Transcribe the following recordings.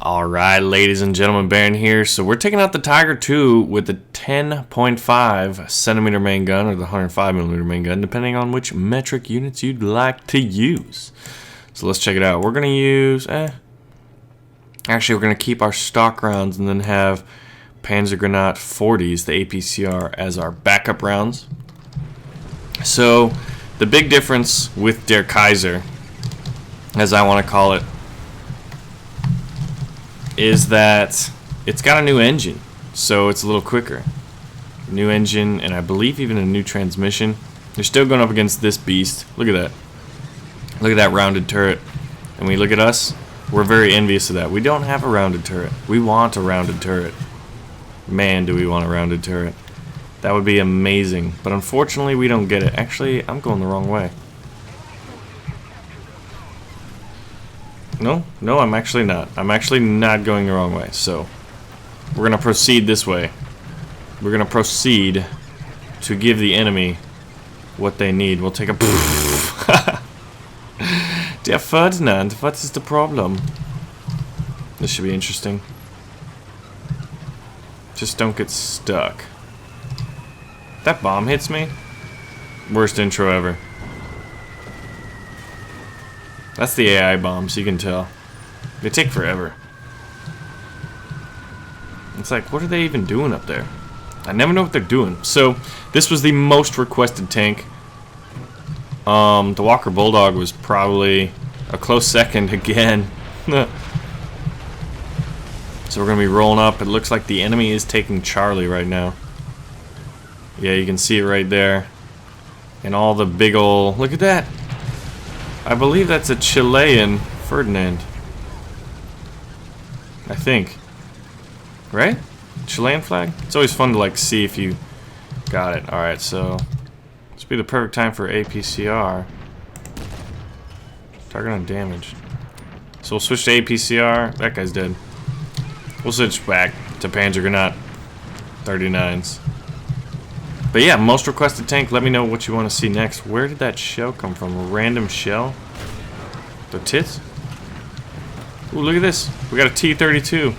Alright, ladies and gentlemen, Baron here. So we're taking out the Tiger II with the 10.5 centimeter main gun or the 105 millimeter main gun, depending on which metric units you'd like to use. So let's check it out. We're going to use... Actually, we're going to keep our stock rounds and then have Panzer 40s, the APCR, as our backup rounds. So the big difference with der Kaiser, as I want to call it, is that it's got a new engine, so it's a little quicker. New engine, and I believe even a new transmission. You're still going up against this beast. Look at that. Look at that rounded turret. And we look at us, we're very envious of that. We don't have a rounded turret. We want a rounded turret. Man, do we want a rounded turret. That would be amazing. But unfortunately, we don't get it. Actually, I'm going the wrong way. No, I'm actually not. I'm actually not going the wrong way. So, we're going to proceed this way. We're going to proceed to give the enemy what they need. We'll take a... Der Ferdinand, what is the problem? This should be interesting. Just don't get stuck. That bomb hits me? Worst intro ever. That's the AI bomb, so you can tell. They take forever. It's like, what are they even doing up there? I never know what they're doing. So, this was the most requested tank. The Walker Bulldog was probably a close second again. So we're going to be rolling up. It looks like the enemy is taking Charlie right now. Yeah, you can see it right there. And all the big ol'... Look at that! I believe that's a Chilean Ferdinand. I think. Right? Chilean flag? It's always fun to like see if you got it. Alright, so this would be the perfect time for APCR. Target undamaged. So we'll switch to APCR. That guy's dead. We'll switch back to Panzer 39s. But yeah, most requested tank. Let me know what you want to see next. Where did that shell come from? A random shell? The tits? Ooh, look at this. We got a T-32.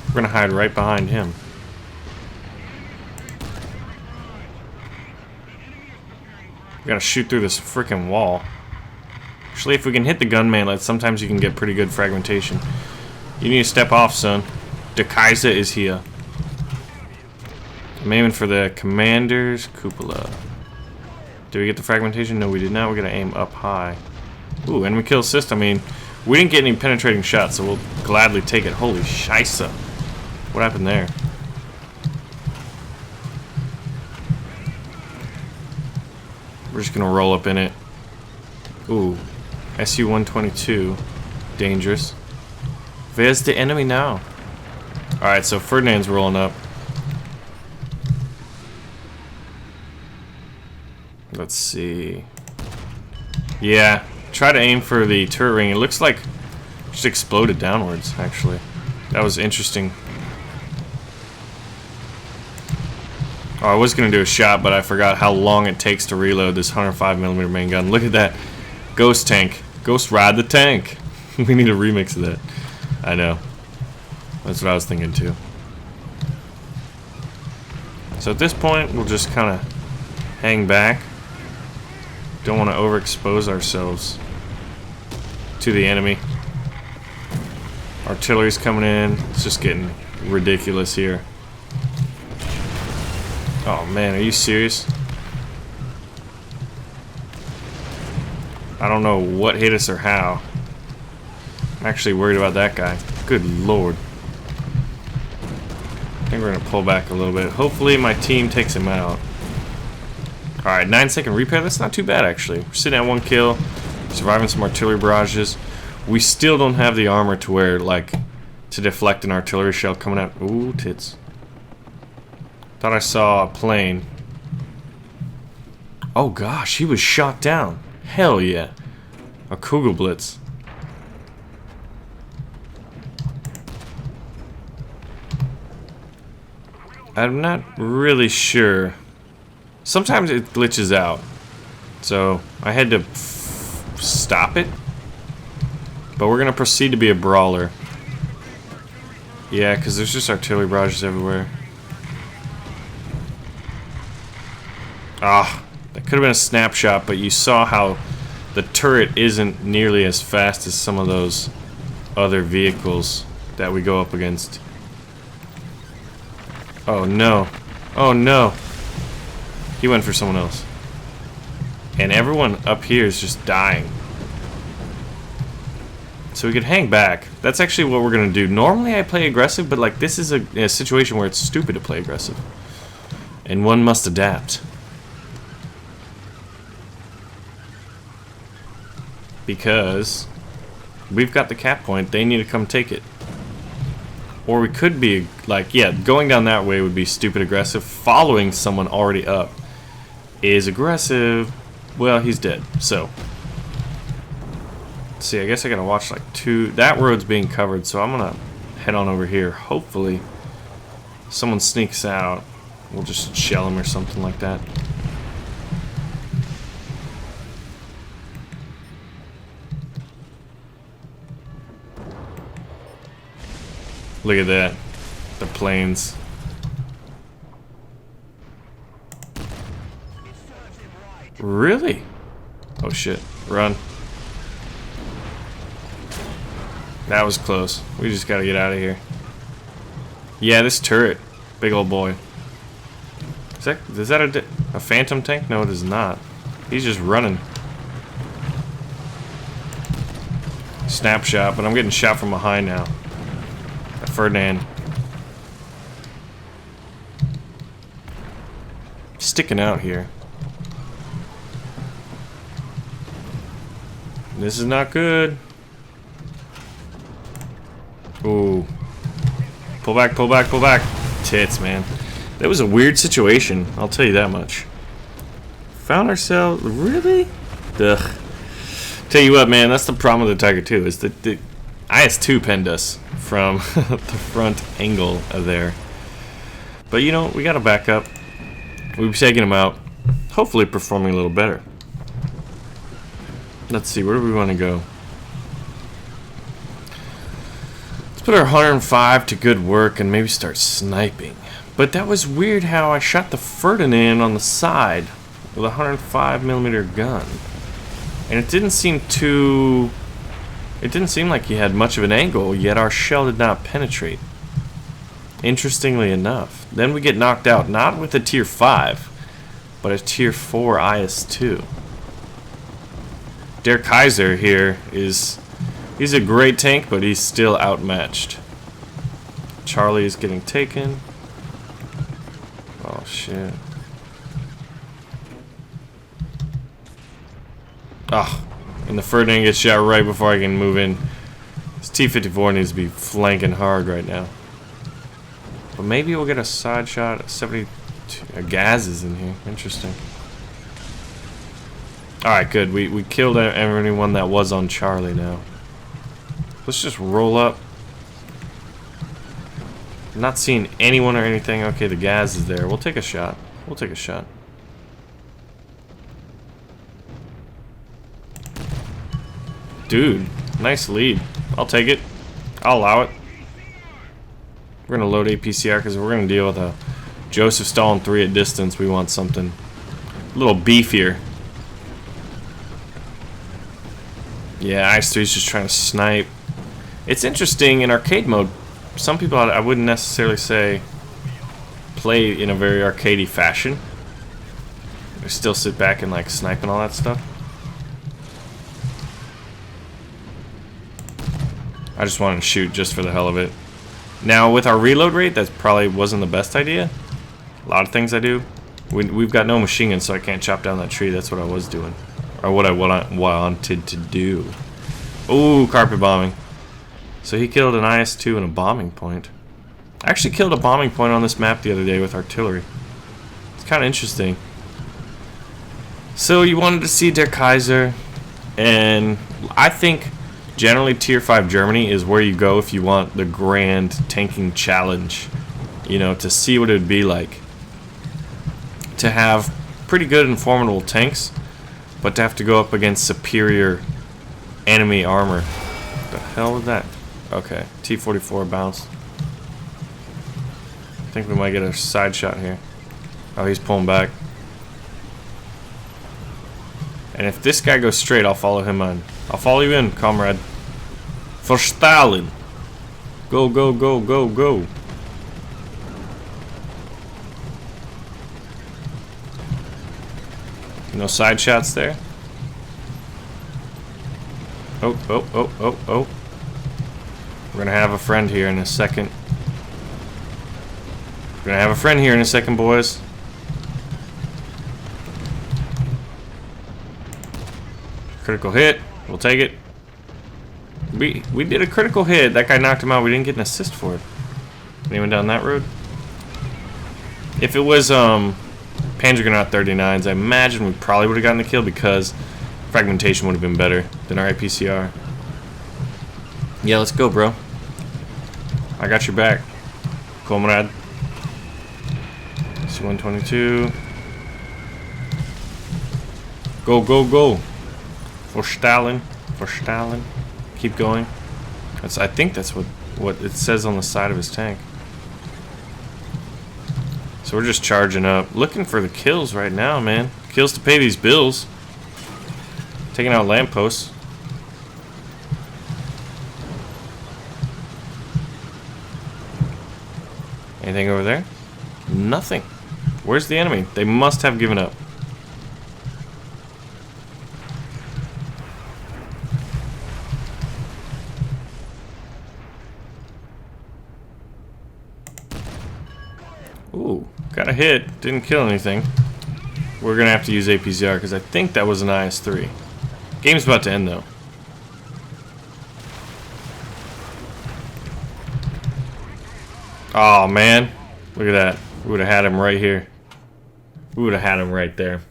We're going to hide right behind him. We got to shoot through this freaking wall. Actually, if we can hit the gunman, sometimes you can get pretty good fragmentation. You need to step off, son. Der Kaiser is here. I'm aiming for the commander's cupola. Did we get the fragmentation? No, we did not. We gotta aim up high. Ooh, enemy kill assist. I mean, we didn't get any penetrating shots, so we'll gladly take it. Holy scheisse. What happened there? We're just gonna roll up in it. Ooh, SU-122. Dangerous. Where's the enemy now? Alright, so Ferdinand's rolling up. Let's see. Yeah, try to aim for the turret ring. It looks like it just exploded downwards, actually. That was interesting. Oh, I was going to do a shot, but I forgot how long it takes to reload this 105mm main gun. Look at that. Ghost tank. Ghost ride the tank. We need a remix of that. I know. That's what I was thinking, too. So at this point, we'll just kind of hang back. Don't want to overexpose ourselves to the enemy. Artillery's coming in. It's just getting ridiculous here. Oh man, are you serious? I don't know what hit us or how. I'm actually worried about that guy. Good lord. I think we're going to pull back a little bit. Hopefully my team takes him out. Alright, 9-second repair. That's not too bad, actually. We're sitting at 1 kill, surviving some artillery barrages. We still don't have the armor to wear, like, to deflect an artillery shell coming out. Ooh, tits. Thought I saw a plane. Oh gosh, he was shot down. Hell yeah. A Kugelblitz. I'm not really sure. Sometimes it glitches out, so I had to stop it. But we're gonna proceed to be a brawler. Yeah, because there's just artillery barrages everywhere. Ah, that could have been a snapshot, but you saw how the turret isn't nearly as fast as some of those other vehicles that we go up against. Oh no. Oh no. He went for someone else. And everyone up here is just dying. So we could hang back. That's actually what we're gonna do. Normally I play aggressive, but like this is a situation where it's stupid to play aggressive. And one must adapt. Because we've got the cap point, they need to come take it. Or we could be like, yeah, going down that way would be stupid aggressive. Following someone already up is aggressive. Well, he's dead. So, let's see, I guess I gotta watch like two. That road's being covered, so I'm gonna head on over here. Hopefully, someone sneaks out. We'll just shell him or something like that. Look at that. The planes. Really? Oh shit. Run. That was close. We just gotta get out of here. Yeah, this turret. Big old boy. Is that a phantom tank? No, it is not. He's just running. Snapshot, but I'm getting shot from behind now. Ferdinand. Sticking out here. This is not good. Ooh. Pull back, pull back, pull back. Tits, man. That was a weird situation, I'll tell you that much. Found ourselves... Really? Ugh. Tell you what, man, that's the problem with the Tiger II, is that the IS-2 penned us from the front angle of there. But you know, we gotta back up. We've taken him out. Hopefully performing a little better. Let's see, where do we want to go? Let's put our 105 to good work and maybe start sniping. But that was weird how I shot the Ferdinand on the side with a 105mm gun. And it didn't seem too... It didn't seem like he had much of an angle, yet our shell did not penetrate. Interestingly enough. Then we get knocked out, not with a tier 5, but a tier 4 IS-2. Der Kaiser here he's a great tank, but he's still outmatched. Charlie is getting taken. Oh shit. Ah. And the Ferdinand gets shot right before I can move in. This T-54 needs to be flanking hard right now. But maybe we'll get a side shot. 72 gas is in here. Interesting. Alright, good. We killed everyone that was on Charlie now. Let's just roll up. I'm not seeing anyone or anything. Okay, the gas is there. We'll take a shot. We'll take a shot. Dude, nice lead. I'll take it. I'll allow it. We're going to load APCR because we're going to deal with a Joseph Stalin 3 at distance. We want something a little beefier. Yeah, IS-3 is just trying to snipe. It's interesting in arcade mode. Some people I wouldn't necessarily say play in a very arcadey fashion. They still sit back and like snipe and all that stuff. I just wanted to shoot just for the hell of it. Now, with our reload rate, that probably wasn't the best idea. A lot of things I do. We've got no machine gun, so I can't chop down that tree. That's what I was doing. Or what I wanted to do. Ooh, carpet bombing. So he killed an IS-2 and a bombing point. I actually killed a bombing point on this map the other day with artillery. It's kind of interesting. So you wanted to see Der Kaiser. And I think... generally, Tier 5 Germany is where you go if you want the grand tanking challenge. You know, to see what it would be like. To have pretty good and formidable tanks, but to have to go up against superior enemy armor. What the hell was that? Okay, T-44 bounced. think we might get a side shot here. Oh, he's pulling back. And if this guy goes straight, I'll follow him on. I'll follow you in, comrade. For Stalin. Go, go, go, go, go. No side shots there. Oh, oh, oh, oh, oh. We're gonna have a friend here in a second. We're gonna have a friend here in a second, boys. Critical hit. We'll take it. We did a critical hit. That guy knocked him out. We didn't get an assist for it. Anyone down that road? If it was Panzer 39s, I imagine we probably would have gotten the kill because fragmentation would have been better than our APCR. Yeah, let's go, bro. I got your back, comrade. C-122. Go, go, go. For Stalin. For Stalin. Keep going. I think that's what it says on the side of his tank. So we're just charging up. Looking for the kills right now, man. Kills to pay these bills. Taking out lampposts. Anything over there? Nothing. Where's the enemy? They must have given up. Ooh, got a hit. Didn't kill anything. We're gonna have to use APCR because I think that was an IS-3. Game's about to end though. Oh man, look at that. We would have had him right here. We would have had him right there.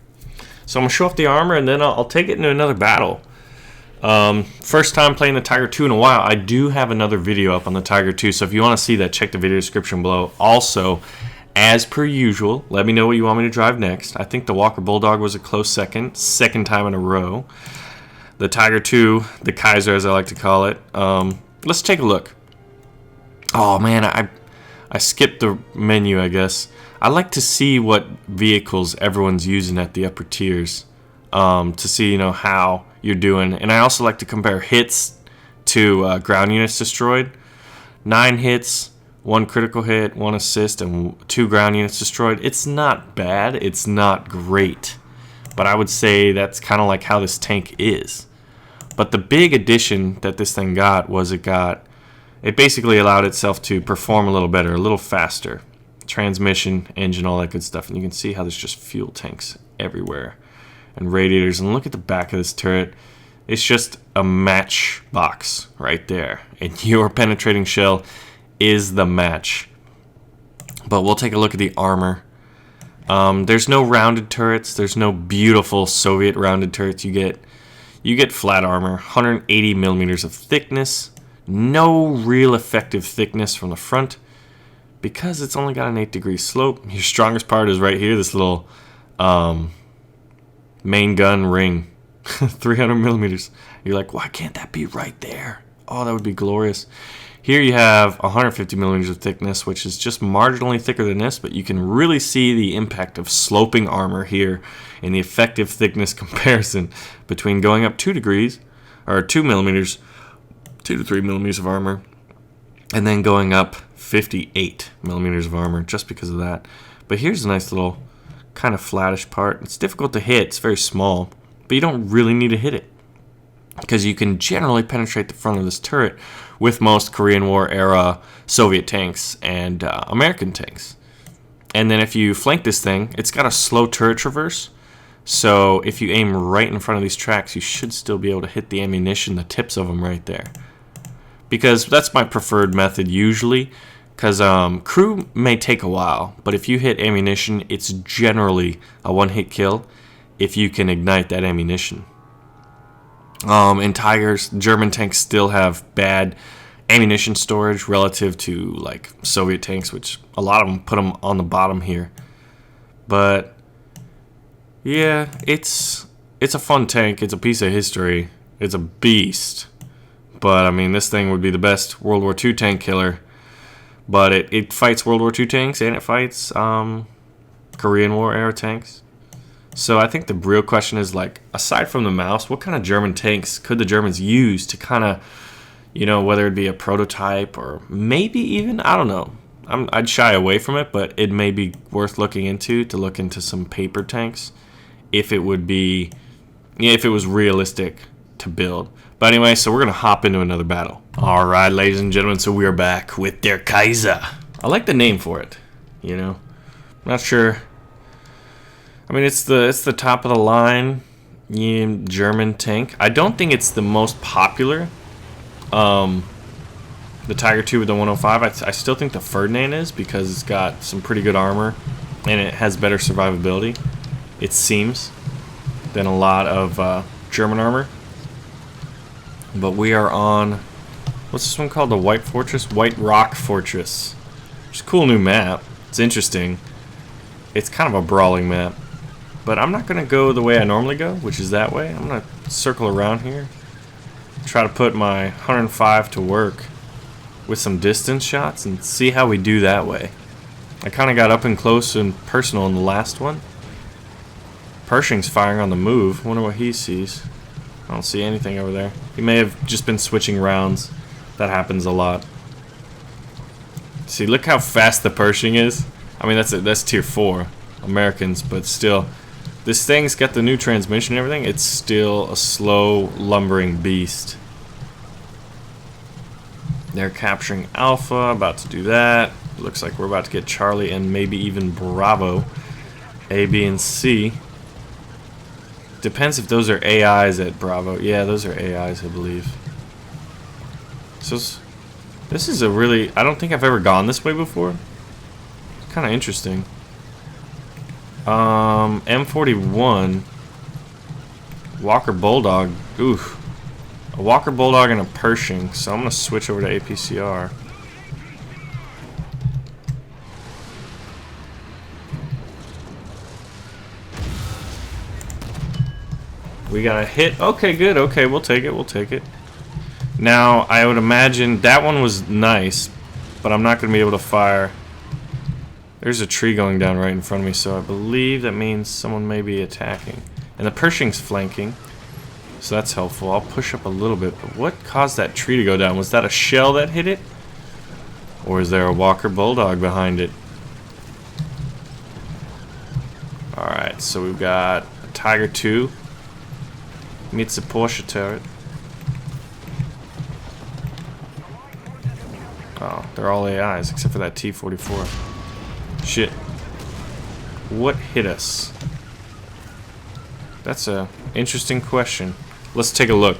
So I'm gonna show off the armor and then I'll take it into another battle. First time playing the Tiger II in a while. I do have another video up on the Tiger II, so if you want to see that, check the video description below. Also, as per usual, let me know what you want me to drive next. I think the Walker Bulldog was a close second time in a row. The Tiger II, the Kaiser as I like to call it. Let's take a look. Oh man, I skipped the menu, I guess. I like to see what vehicles everyone's using at the upper tiers, to see, you know, how you're doing. And I also like to compare hits to ground units destroyed. 9 hits, 1 critical hit, 1 assist, and 2 ground units destroyed. It's not bad. It's not great. But I would say that's kind of like how this tank is. But the big addition that this thing got was it basically allowed itself to perform a little better, a little faster. Transmission, engine, all that good stuff. And you can see how there's just fuel tanks everywhere. And radiators. And look at the back of this turret. It's just a matchbox right there. And your penetrating shell is the match. But we'll take a look at the armor. There's no rounded turrets. There's no beautiful Soviet rounded turrets. You get flat armor. 180 millimeters of thickness. No real effective thickness from the front because it's only got an 8-degree slope. Your strongest part is right here, this little main gun ring. 300 millimeters. You're like, why can't that be right there? Oh, that would be glorious. Here you have 150 millimeters of thickness, which is just marginally thicker than this, but you can really see the impact of sloping armor here in the effective thickness comparison between going up 2 degrees, or 2 millimeters, 2 to 3 millimeters of armor, and then going up 58 millimeters of armor just because of that. But here's a nice little kind of flattish part. It's difficult to hit. It's very small, but you don't really need to hit it because you can generally penetrate the front of this turret with most Korean War era Soviet tanks and American tanks. And then if you flank this thing, it's got a slow turret traverse. So if you aim right in front of these tracks, you should still be able to hit the ammunition, the tips of them right there. Because that's my preferred method usually. Because crew may take a while, but if you hit ammunition, it's generally a one-hit kill if you can ignite that ammunition. In Tigers, German tanks still have bad ammunition storage relative to like Soviet tanks, which a lot of them put them on the bottom here. But yeah, it's a fun tank. It's a piece of history. It's a beast. But I mean, this thing would be the best World War II tank killer. But it fights World War II tanks, and it fights Korean War era tanks. So I think the real question is, like, aside from the mouse, what kind of German tanks could the Germans use to kind of, you know, whether it be a prototype or maybe even, I don't know. I'd shy away from it, but it may be worth looking into, to look into some paper tanks if it would be, yeah, if it was realistic to build. But anyway, so we're going to hop into another battle. All right, ladies and gentlemen, so we are back with Der Kaiser. I like the name for it, you know. Not sure. I mean, it's the top of the line German tank. I don't think it's the most popular. The Tiger II with the 105. I still think the Ferdinand is, because it's got some pretty good armor and it has better survivability, it seems, than a lot of German armor. But we are on, what's this one called? The White Fortress? White Rock Fortress. It's a cool new map. It's interesting. It's kind of a brawling map. But I'm not going to go the way I normally go, which is that way. I'm going to circle around here. Try to put my 105 to work with some distance shots and see how we do that way. I kind of got up and close and personal in the last one. Pershing's firing on the move. Wonder what he sees. I don't see anything over there. He may have just been switching rounds. That happens a lot. See, look how fast the Pershing is. I mean, that's tier 4 Americans, but still, this thing's got the new transmission and everything. It's still a slow, lumbering beast. They're capturing Alpha, about to do that. Looks like we're about to get Charlie and maybe even Bravo. A, B, and C. Depends if those are AIs at Bravo. Yeah, those are AIs, I believe. So this is a really, I don't think I've ever gone this way before. Kind of interesting. M41 Walker Bulldog. Oof. A Walker Bulldog and a Pershing. So I'm gonna switch over to APCR. We got a hit. Okay, good. Okay, we'll take it. We'll take it. Now, I would imagine that one was nice, but I'm not going to be able to fire. There's a tree going down right in front of me, so I believe that means someone may be attacking. And the Pershing's flanking, so that's helpful. I'll push up a little bit, but what caused that tree to go down? Was that a shell that hit it? Or is there a Walker Bulldog behind it? Alright, so we've got a Tiger II. Meets a Porsche turret. Oh, they're all AIs except for that T-44. Shit. What hit us? That's a interesting question. Let's take a look.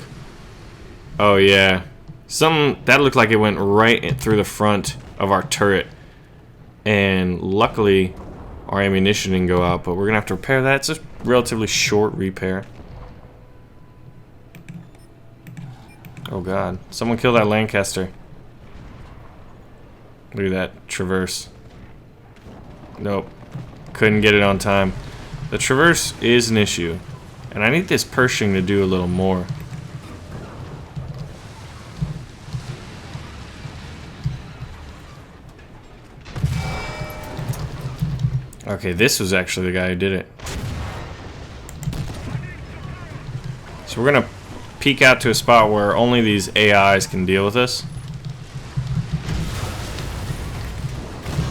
Oh yeah. Something that looked like it went right through the front of our turret. And luckily our ammunition didn't go out, but we're gonna have to repair that. It's a relatively short repair. Oh god. Someone kill that Lancaster. Look at that Traverse. Nope. Couldn't get it on time. The Traverse is an issue. And I need this Pershing to do a little more. Okay, this was actually the guy who did it. So we're gonna peek out to a spot where only these AIs can deal with us.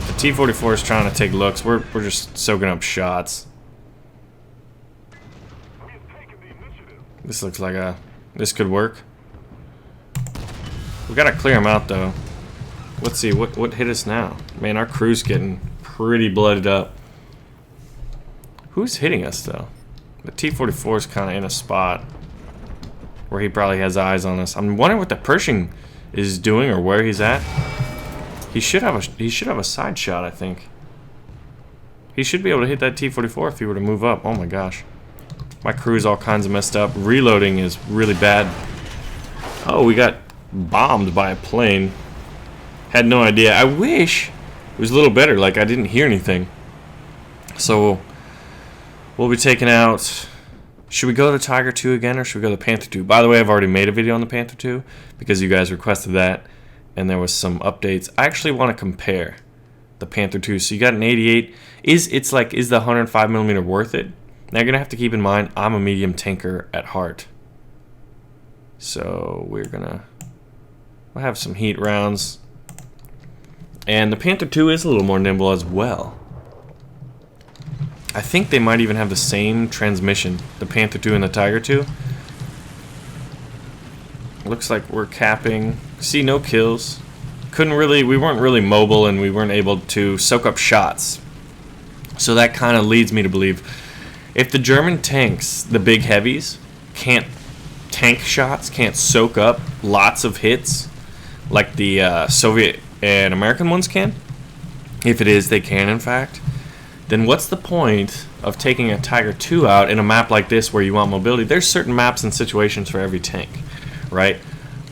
The T-44 is trying to take looks. We're just soaking up shots. This looks like this could work. We gotta clear him out though. Let's see what hit us now. Man, our crew's getting pretty blooded up. Who's hitting us though? The T-44 is kind of in a spot where he probably has eyes on us. I'm wondering what the Pershing is doing or where he's at. He should have a side shot, I think. He should be able to hit that T-44 if he were to move up. Oh my gosh. My crew's all kinds of messed up. Reloading is really bad. Oh, we got bombed by a plane. Had no idea. I wish it was a little better, like I didn't hear anything. So we'll be taking out. Should we go to Tiger II again, or should we go to Panther II? By the way, I've already made a video on the Panther II because you guys requested that, and there was some updates. I actually want to compare the Panther II. So you got an 88. Is the 105mm worth it? Now you're gonna have to keep in mind I'm a medium tanker at heart. So we'll have some heat rounds. And the Panther II is a little more nimble as well. I think they might even have the same transmission, the Panther II and the Tiger II. Looks like we're capping. See, no kills. We weren't really mobile, and we weren't able to soak up shots. So that kind of leads me to believe if the German tanks, the big heavies, can't tank shots, can't soak up lots of hits like the Soviet and American ones can, if it is they can in fact, then what's the point of taking a Tiger II out in a map like this where you want mobility? There's certain maps and situations for every tank, right?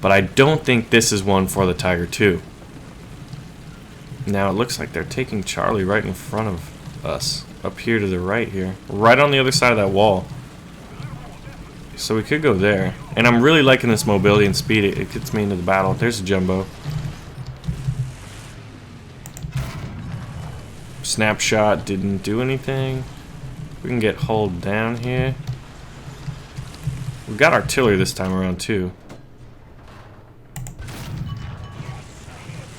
But I don't think this is one for the Tiger II. Now it looks like they're taking Charlie right in front of us, up here to the right here, right on the other side of that wall. So we could go there. And I'm really liking this mobility and speed. It gets me into the battle. There's a jumbo. Snapshot didn't do anything. We can get hulled down here. We got artillery this time around too.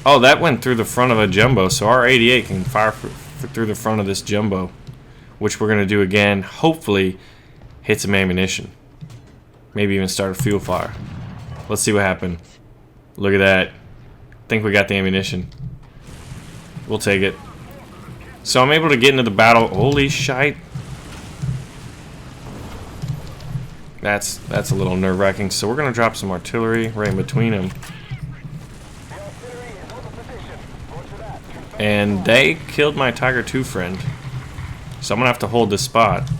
Oh, that went through the front of a jumbo, so our 88 can fire through the front of this jumbo, which we're going to do again. Hopefully hit some ammunition. Maybe even start a fuel fire. Let's see what happened. Look at that. Think we got the ammunition. We'll take it. So I'm able to get into the battle. Holy shite. That's a little nerve-wracking. So we're going to drop some artillery right in between them. And they killed my Tiger II friend. So I'm going to have to hold this spot.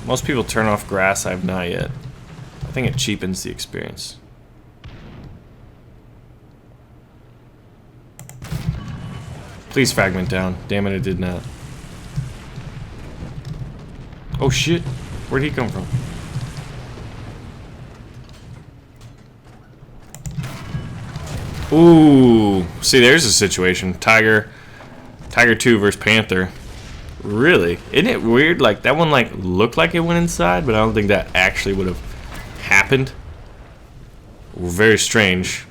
Most people turn off grass. I have not yet. I think it cheapens the experience. Please fragment down. Damn it, it did not. Oh shit. Where'd he come from? Ooh. See, there's a situation. Tiger II versus Panther. Really? Isn't it weird? Like, that one like looked like it went inside, but I don't think that actually would have happened. Very strange.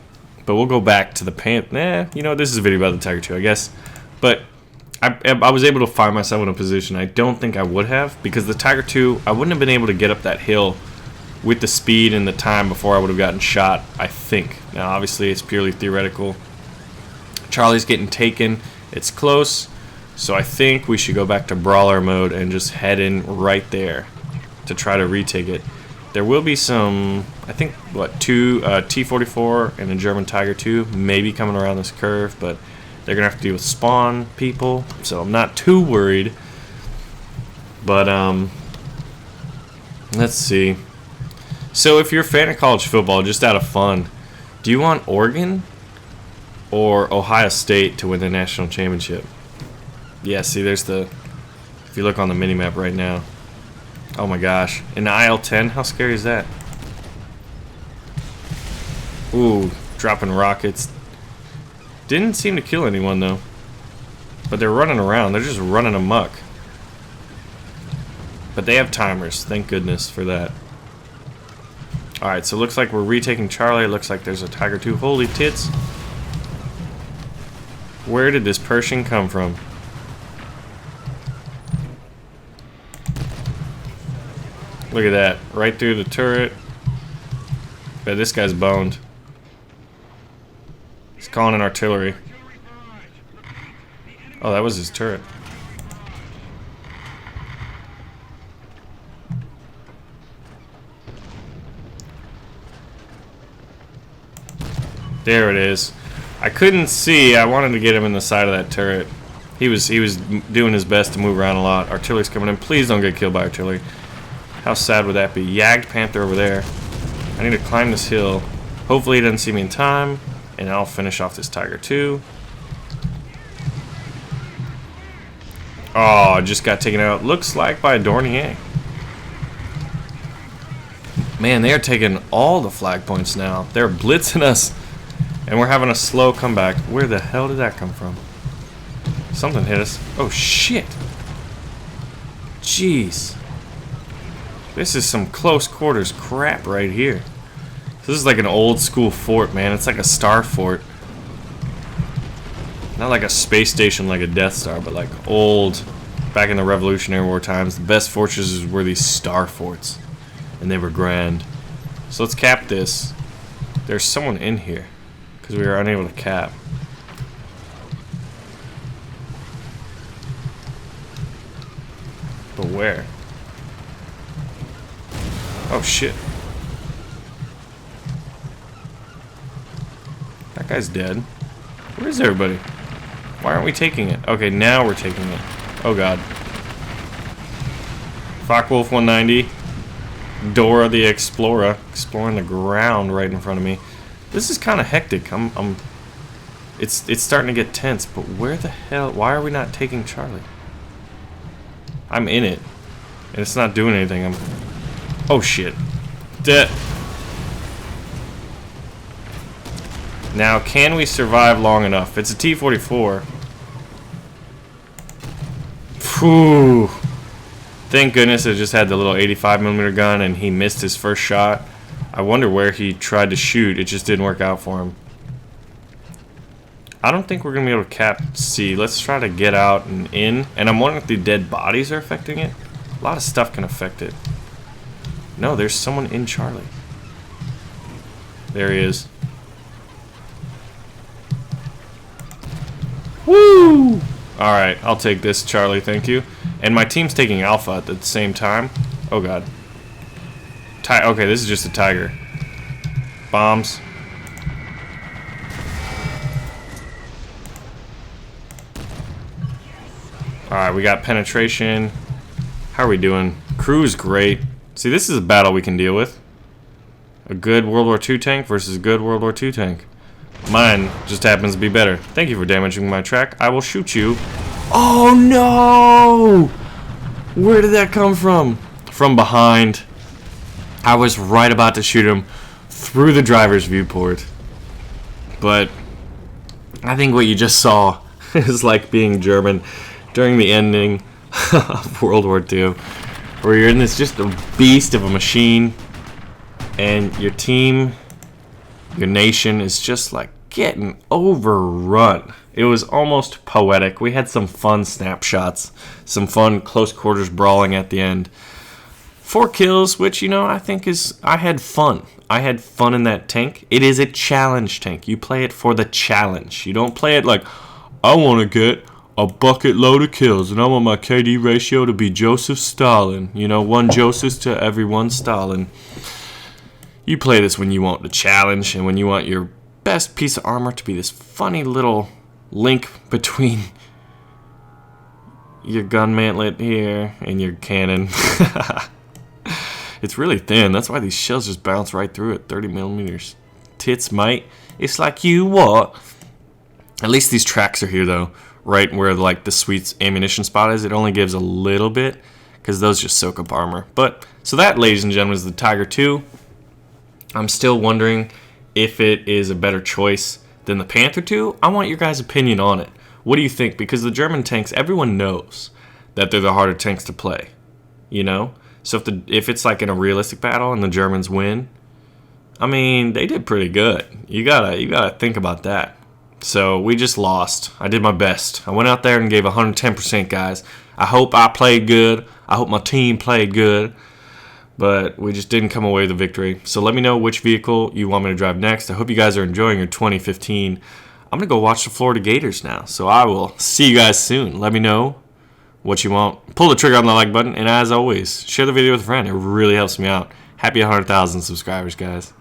But we'll go back to the Panther. You know, this is a video about the Tiger II, I guess. But I was able to find myself in a position I don't think I would have, because the Tiger II, I wouldn't have been able to get up that hill with the speed and the time before I would have gotten shot, I think. Now, obviously, it's purely theoretical. Charlie's getting taken. It's close. So I think we should go back to brawler mode and just head in right there to try to retake it. There will be some, I think, two T-44 and a German Tiger II maybe coming around this curve, but they're going to have to deal with spawn people, so I'm not too worried. But, let's see. So if you're a fan of college football, just out of fun, do you want Oregon or Ohio State to win the national championship? Yeah, see, there's if you look on the minimap right now. Oh my gosh. In the IL-10, how scary is that? Ooh, dropping rockets. Didn't seem to kill anyone, though. But they're running around. They're just running amok. But they have timers. Thank goodness for that. Alright, so it looks like we're retaking Charlie. It looks like there's a Tiger II. Holy tits. Where did this Pershing come from? Look at that. Right through the turret. Bet this guy's boned. He's calling in artillery. Oh, that was his turret. There it is. I couldn't see. I wanted to get him in the side of that turret. He was doing his best to move around a lot. Artillery's coming in. Please don't get killed by artillery. How sad would that be? Yagged Panther over there. I need to climb this hill. Hopefully he doesn't see me in time, and I'll finish off this Tiger II. Oh, just got taken out. Looks like by a Dornier. Man, they are taking all the flag points now. They're blitzing us. And we're having a slow comeback. Where the hell did that come from? Something hit us. Oh, shit. Jeez. This is some close quarters crap right here. This is like an old school fort, man. It's like a star fort. Not like a space station like a Death Star, but like old, back in the Revolutionary War times. The best fortresses were these star forts. And they were grand. So let's cap this. There's someone in here. Because we were unable to cap. But where? Oh shit. That guy's dead. Where is everybody? Why aren't we taking it? Okay, now we're taking it. Oh god. Focke-Wulf 190. Dora the Explorer. Exploring the ground right in front of me. This is kind of hectic. It's starting to get tense, but where the hell? Why are we not taking Charlie? I'm in it, and it's not doing anything. Oh shit. Dead. Now, can we survive long enough? It's a T-44. Phew. Thank goodness it just had the little 85mm gun, and he missed his first shot. I wonder where he tried to shoot. It just didn't work out for him. I don't think we're going to be able to cap C. Let's try to get out and in. And I'm wondering if the dead bodies are affecting it. A lot of stuff can affect it. No, there's someone in Charlie. There he is. Woo! Alright, I'll take this, Charlie, thank you. And my team's taking Alpha at the same time. Oh god. Okay, this is just a Tiger. Bombs. Alright, we got penetration. How are we doing? Crew's great. See, this is a battle we can deal with. A good World War II tank versus a good World War II tank. Mine just happens to be better. Thank you for damaging my track. I will shoot you. Oh no! Where did that come from? From behind. I was right about to shoot him through the driver's viewport. But I think what you just saw is like being German during the ending of World War II, where you're in this just a beast of a machine, and your team, your nation is just like getting overrun. It was almost poetic. We had some fun snapshots, some fun close quarters brawling at the end. 4 kills, which, you know, I think is... I had fun. I had fun in that tank. It is a challenge tank. You play it for the challenge. You don't play it like, I want to get a bucket load of kills, and I want my KD ratio to be Joseph Stalin. You know, 1 Joseph to every 1 Stalin. You play this when you want the challenge, and when you want your best piece of armor to be this funny little link between your gun mantlet here and your cannon. It's really thin. That's why these shells just bounce right through it. 30mm. Tits, mate. It's like, you what? At least these tracks are here, though. Right where, like, the sweet ammunition spot is. It only gives a little bit, because those just soak up armor. But, so that, ladies and gentlemen, is the Tiger II. I'm still wondering if it is a better choice than the Panther II. I want your guys' opinion on it. What do you think? Because the German tanks, everyone knows that they're the harder tanks to play. You know? So if it's like in a realistic battle and the Germans win, I mean, they did pretty good. You gotta think about that. So we just lost. I did my best. I went out there and gave 110%, guys. I hope I played good. I hope my team played good. But we just didn't come away with a victory. So let me know which vehicle you want me to drive next. I hope you guys are enjoying your 2015. I'm going to go watch the Florida Gators now. So I will see you guys soon. Let me know what you want. Pull the trigger on the like button. And as always, share the video with a friend. It really helps me out. Happy 100,000 subscribers, guys.